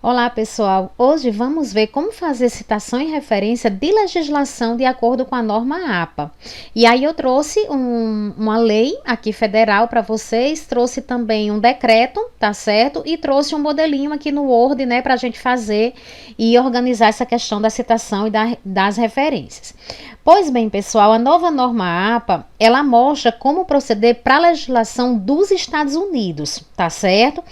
Olá, pessoal! Hoje vamos ver como fazer citação e referência de legislação de acordo com a norma APA. E aí eu trouxe uma lei aqui federal para vocês, trouxe também um decreto, tá certo? E trouxe um modelinho aqui no Word, né, para a gente fazer e organizar essa questão da citação e das referências. Pois bem, pessoal, a nova norma APA, ela mostra como proceder para a legislação dos Estados Unidos, tá certo?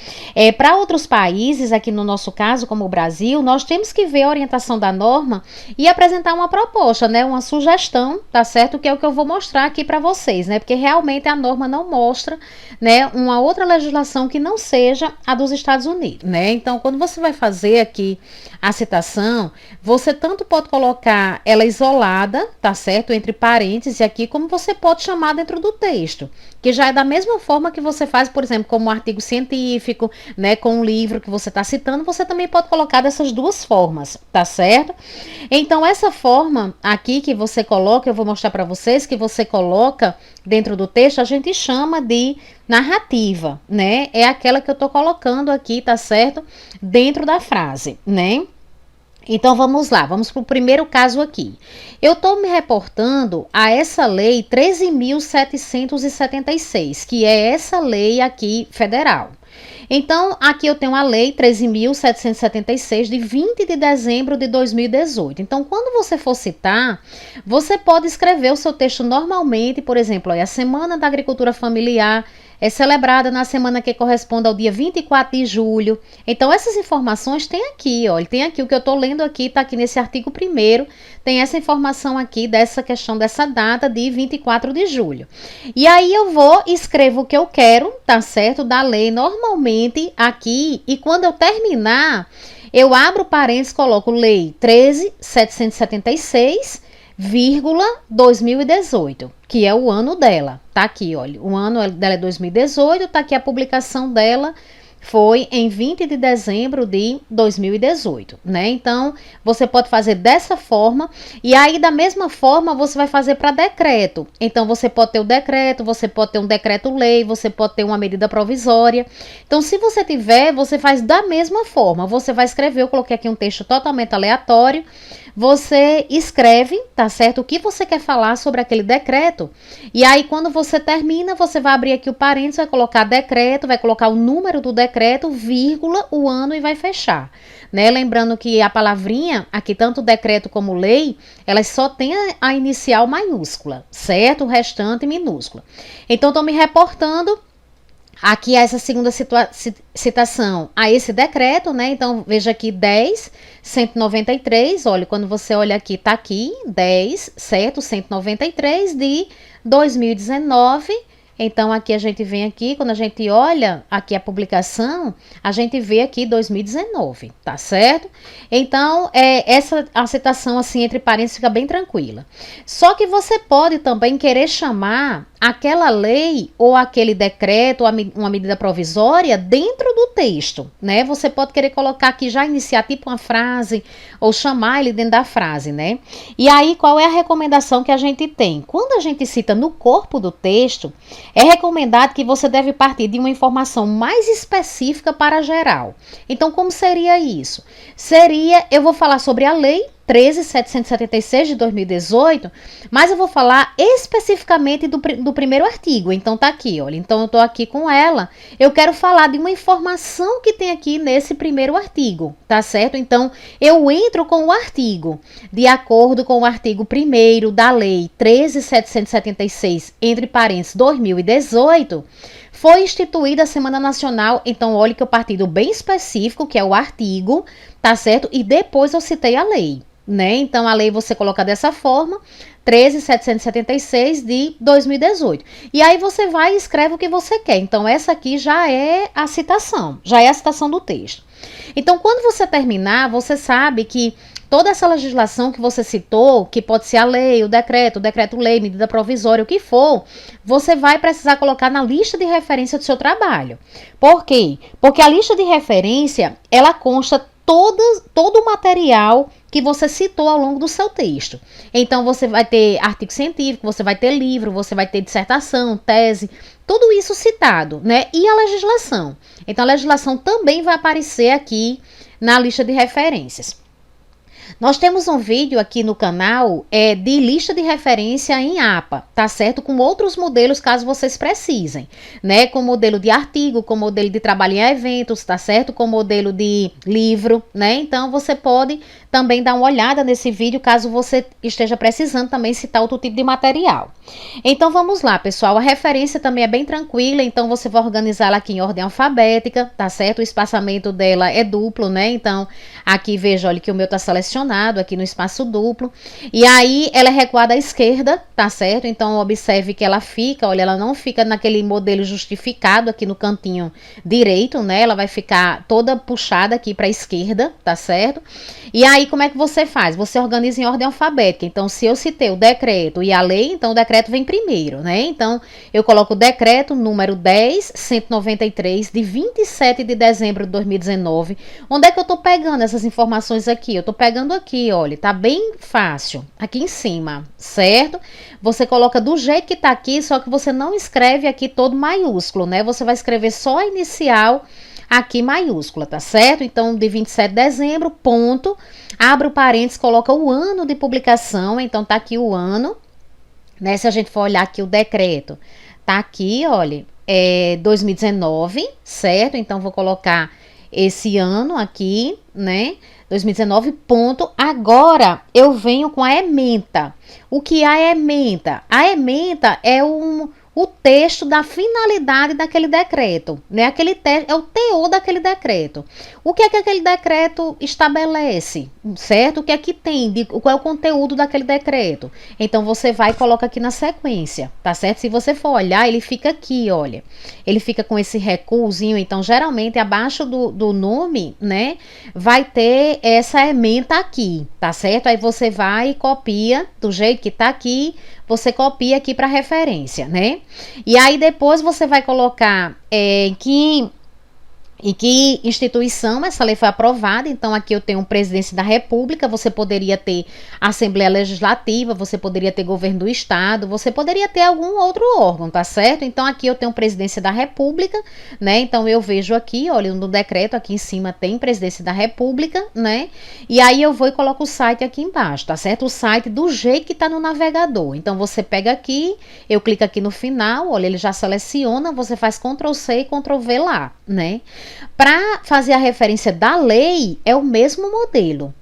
Para outros países, aqui no nosso caso, como o Brasil, nós temos que ver a orientação da norma e apresentar uma proposta, né? Uma sugestão, tá certo? Que é o que eu vou mostrar aqui para vocês, né? Porque realmente a norma não mostra, né, uma outra legislação que não seja a dos Estados Unidos, né? Então, quando você vai fazer aqui a citação, você tanto pode colocar ela isolada, tá certo? Entre parênteses aqui, como você pode chamar dentro do texto, que já é da mesma forma que você faz, por exemplo, como um artigo científico, né, com um livro que você está citando, você também pode colocar dessas duas formas, tá certo? Então, essa forma aqui que você coloca, eu vou mostrar para vocês, que você coloca dentro do texto, a gente chama de narrativa, né? É aquela que eu tô colocando aqui, tá certo? Dentro da frase, né? Então, vamos lá, vamos para o primeiro caso aqui. Eu estou me reportando a essa lei 13.776, que é essa lei aqui federal. Então, aqui eu tenho a lei 13.776 de 20 de dezembro de 2018. Então, quando você for citar, você pode escrever o seu texto normalmente, por exemplo, a Semana da Agricultura Familiar é celebrada na semana que corresponde ao dia 24 de julho. Então, essas informações tem aqui, olha, tem aqui o que eu estou lendo aqui, está aqui nesse artigo 1º, tem essa informação aqui dessa questão dessa data de 24 de julho. E aí eu vou e escrevo o que eu quero, tá certo, da lei normalmente aqui, e quando eu terminar, eu abro parênteses, coloco lei 13.776, 2018, que é o ano dela, tá aqui, olha, o ano dela é 2018, tá aqui a publicação dela, foi em 20 de dezembro de 2018, né? Então, você pode fazer dessa forma, e aí da mesma forma você vai fazer para decreto. Então, você pode ter o decreto, você pode ter um decreto-lei, você pode ter uma medida provisória. Então, se você tiver, você faz da mesma forma. Você vai escrever, eu coloquei aqui um texto totalmente aleatório, você escreve, tá certo, o que você quer falar sobre aquele decreto, e aí quando você termina, você vai abrir aqui o parênteses, vai colocar decreto, vai colocar o número do decreto, vírgula, o ano e vai fechar, né? Lembrando que a palavrinha, aqui tanto decreto como lei, elas só têm a inicial maiúscula, certo? O restante minúscula. Então, estou me reportando aqui a essa segunda citação, a esse decreto, né? Então, veja aqui 10.193, olha, quando você olha aqui, tá aqui, 10, certo? 193 de 2019. Então, aqui a gente vem aqui, quando a gente olha aqui a publicação, a gente vê aqui 2019, tá certo? Então, essa a citação, assim, entre parênteses, fica bem tranquila. Só que você pode também querer chamar aquela lei ou aquele decreto, ou uma medida provisória dentro do texto, né? Você pode querer colocar aqui, já iniciar tipo uma frase, ou chamar ele dentro da frase, né? E aí, qual é a recomendação que a gente tem? Quando a gente cita no corpo do texto, é recomendado que você deve partir de uma informação mais específica para geral. Então, como seria isso? Eu vou falar sobre a lei 13.776 de 2018, mas eu vou falar especificamente do primeiro artigo. Então, tá aqui, olha. Então, eu tô aqui com ela. Eu quero falar de uma informação que tem aqui nesse primeiro artigo, tá certo? Então, eu entro com o artigo, de acordo com o artigo 1º da lei 13.776, entre parênteses, 2018, foi instituída a Semana Nacional. Então, olha que eu parti do bem específico, que é o artigo, tá certo? E depois eu citei a lei, né? Então, a lei você coloca dessa forma, 13.776 de 2018. E aí você vai e escreve o que você quer. Então, essa aqui já é a citação do texto. Então, quando você terminar, você sabe que toda essa legislação que você citou, que pode ser a lei, o decreto-lei, medida provisória, o que for, você vai precisar colocar na lista de referência do seu trabalho. Por quê? Porque a lista de referência, ela consta todo o material que você citou ao longo do seu texto. Então, você vai ter artigo científico, você vai ter livro, você vai ter dissertação, tese, tudo isso citado, né? E a legislação. Então, a legislação também vai aparecer aqui na lista de referências. Nós temos um vídeo aqui no canal de lista de referência em APA, tá certo? Com outros modelos, caso vocês precisem, né? Com modelo de artigo, com modelo de trabalho em eventos, tá certo? Com modelo de livro, né? Então, você pode também dar uma olhada nesse vídeo, caso você esteja precisando também citar outro tipo de material. Então, vamos lá, pessoal. A referência também é bem tranquila, então você vai organizá-la aqui em ordem alfabética, tá certo? O espaçamento dela é duplo, né? Então, aqui veja, olha que o meu tá selecionado aqui no espaço duplo, e aí ela é recuada à esquerda, tá certo? Então observe que ela fica, olha, ela não fica naquele modelo justificado aqui no cantinho direito, né? Ela vai ficar toda puxada aqui para a esquerda, tá certo? E aí como é que você faz? Você organiza em ordem alfabética. Então se eu citei o decreto e a lei, então o decreto vem primeiro, né? Então eu coloco o decreto número 10.193 de 27 de dezembro de 2019. Onde é que eu tô pegando essas informações aqui? Eu tô pegando aqui, olha, tá bem fácil, aqui em cima, certo? Você coloca do jeito que tá aqui, só que você não escreve aqui todo maiúsculo, né? Você vai escrever só a inicial aqui maiúscula, tá certo? Então, de 27 de dezembro, ponto, abre o parênteses, coloca o ano de publicação, então tá aqui o ano, né? Se a gente for olhar aqui o decreto, tá aqui, olha, 2019, certo? Então, vou colocar esse ano aqui, né? 2019, ponto. Agora eu venho com a ementa. O que é a ementa? A ementa é o texto da finalidade daquele decreto, né? Aquele é o teor daquele decreto. O que é que aquele decreto estabelece, certo? O que é que tem, qual é o conteúdo daquele decreto? Então você vai e coloca aqui na sequência, tá certo? Se você for olhar, ele fica aqui, olha. Ele fica com esse recuozinho, então geralmente abaixo do nome, né? Vai ter essa ementa aqui, tá certo? Aí você vai e copia do jeito que tá aqui, você copia aqui para referência, né? E aí depois você vai colocar em que instituição essa lei foi aprovada. Então aqui eu tenho Presidência da República, você poderia ter Assembleia Legislativa, você poderia ter Governo do Estado, você poderia ter algum outro órgão, tá certo? Então aqui eu tenho Presidência da República, né? Então eu vejo aqui, olha, no decreto aqui em cima tem Presidência da República, né? E aí eu vou e coloco o site aqui embaixo, tá certo? O site do jeito que tá no navegador. Então você pega aqui, eu clico aqui no final, olha, ele já seleciona, você faz Ctrl+C e Ctrl+V lá, né? Para fazer a referência da lei, é o mesmo modelo,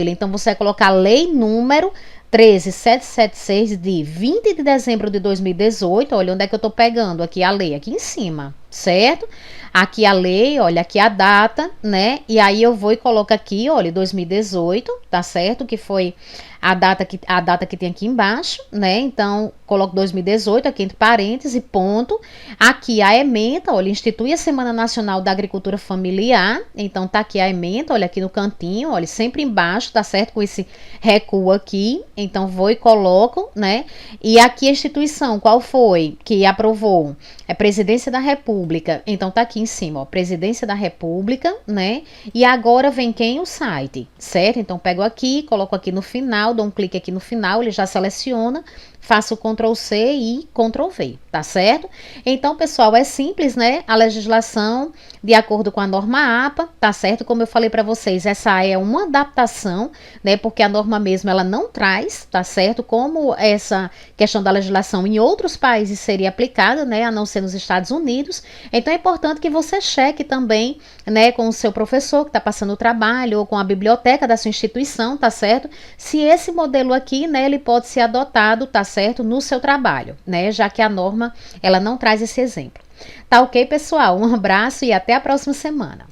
Então, você vai colocar lei número 13.776 de 20 de dezembro de 2018, olha onde é que eu tô pegando aqui a lei, aqui em cima, certo? Aqui a lei, olha, aqui a data, né? E aí eu vou e coloco aqui, olha, 2018, tá certo? Que foi a data que tem aqui embaixo, né? Então, coloco 2018 aqui entre parênteses, ponto. Aqui a ementa, olha, institui a Semana Nacional da Agricultura Familiar. Então, tá aqui a ementa, olha, aqui no cantinho, olha, sempre embaixo, tá certo? Com esse recuo aqui. Então, vou e coloco, né? E aqui a instituição, qual foi que aprovou? É Presidência da República. Então, tá aqui em cima, ó, Presidência da República, né? E agora vem quem? O site, certo? Então, pego aqui, coloco aqui no final, dou um clique aqui no final, ele já seleciona, faço Ctrl+C e Ctrl+V, tá certo? Então, pessoal, é simples, né? A legislação de acordo com a norma APA, tá certo? Como eu falei para vocês, essa é uma adaptação, né? Porque a norma mesmo, ela não traz, tá certo? Como essa questão da legislação em outros países seria aplicada, né? A não ser nos Estados Unidos. Então, é importante que você cheque também, né? Com o seu professor que está passando o trabalho ou com a biblioteca da sua instituição, tá certo? Se esse modelo aqui, né? Ele pode ser adotado, tá certo? No seu trabalho, né? Já que a norma, ela não traz esse exemplo. Tá ok, pessoal? Um abraço e até a próxima semana.